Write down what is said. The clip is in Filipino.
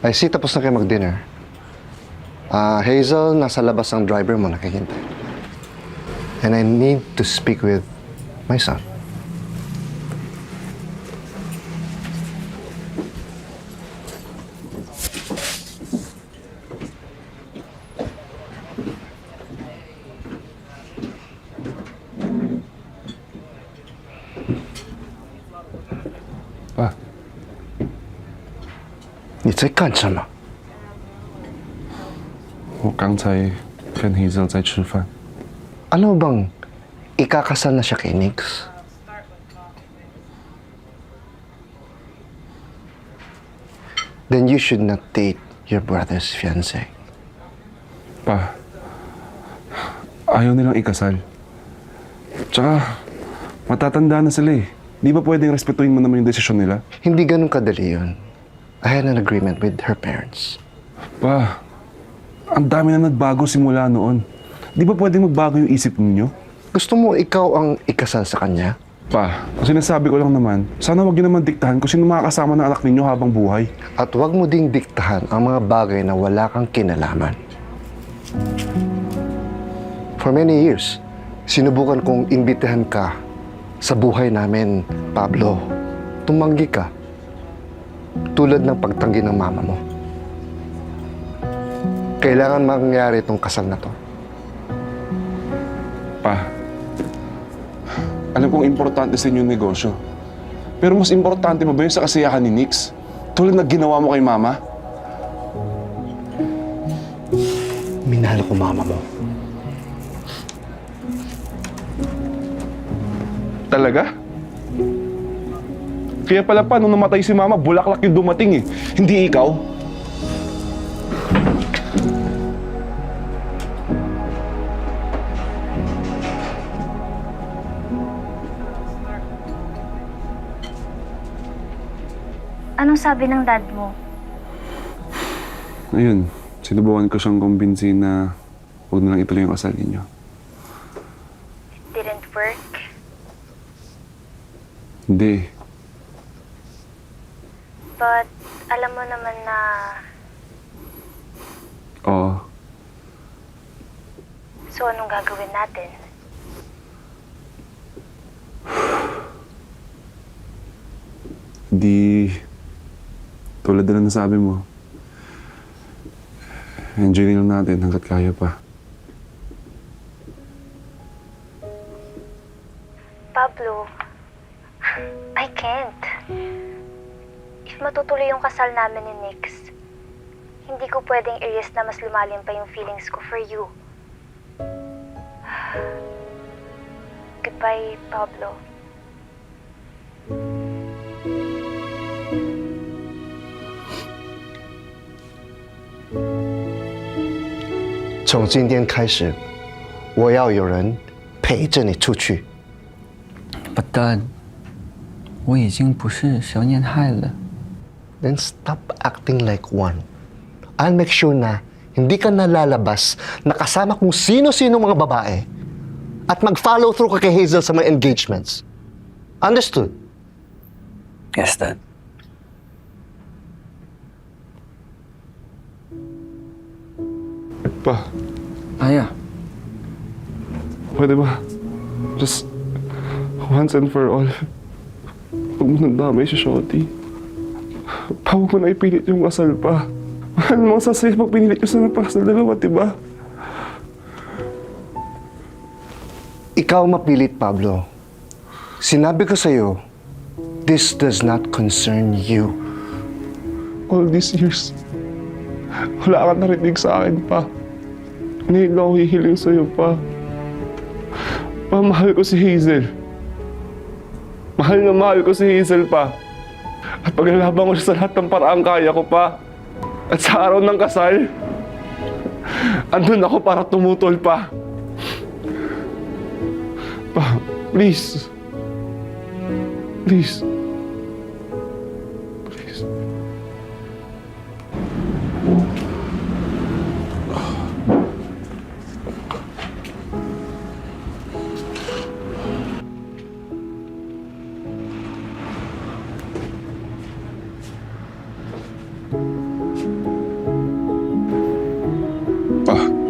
I see, tapos na kayo mag-dinner. Hazel, nasa labas ang driver mo, nakikintay. And I need to speak with my son. Pa, 你在干什么？我刚才跟 Hazel 在吃饭。 Ano bang ikakasal na siya kay Nix? Then you should not date your brother's fiancé. Pa, ayaw nilang ikasal. Tsaka, matatanda na sila eh. Di ba pwedeng respetuhin mo naman yung desisyon nila? Hindi ganun kadali yun. I had an agreement with her parents. Pa, ang dami na nagbago simula noon. Di ba pwedeng magbago yung isip ninyo? Gusto mo ikaw ang ikasal sa kanya? Pa, ang sinasabi ko lang naman, sana wag niyo naman diktahan kung sino makakasama ng anak ninyo habang buhay. At huwag mo ding diktahan ang mga bagay na wala kang kinalaman. For many years, sinubukan kong imbitahan ka sa buhay namin, Pablo. Tumanggi ka. Tulad ng pagtanggi ng mama mo. Kailangan mangyari itong kasal na to. Pa, alam kong importante sa inyo yung negosyo. Pero mas importante pa ba yun sa kasiyahan ni Nix? Tulad na ginawa mo kay Mama? Minahal ko mama mo. Talaga? Kaya pala pa, nung namatay si Mama, bulaklak yung dumating eh. Hindi ikaw. Anong sabi ng dad mo? Ayun, sinubukan ko siyang kumbinsin na huwag na lang ituloy yung kasal ninyo. Didn't work? Hindi. But alam mo naman na Oo. so anong gagawin natin? Di tulad na lang nasabi mo. Enjoy lang natin hanggat kaya pa. Pablo, I can't. If matutuloy yung kasal namin ni Nix, hindi ko pwedeng i-risk na mas lumalim pa yung feelings ko for you. Goodbye, Pablo. 从今天开始，我要有人陪着你出去。 But Dad， 我已经不是小年害了。 Then stop acting like one. I'll make sure na hindi ka nalalabas na kasama kung sino-sino mga babae at mag-follow through ka kay Hazel sa mga engagements. Understood? Yes, Dad. Pa, Aya, pwede ba? Just once and for all. Huwag mo nandamay si Shotty. Pa, huwag mo na ipilit yung kasal pa. Mahal mo sasaya pag pinilit ko sa napakasal dalawa, diba? Ikaw mapilit, Pablo. Sinabi ko sa'yo, this does not concern you. All these years, wala ka narinig sa akin pa. Ngayon ako hihiling sa'yo pa. Pa, mahal ko si Hazel. Mahal na mahal ko si Hazel pa. At paglalaban ko siya sa lahat ng paraang kaya ko pa. At sa araw ng kasal, andun ako para tumutol pa. Pa, please. Please. Please. Pa,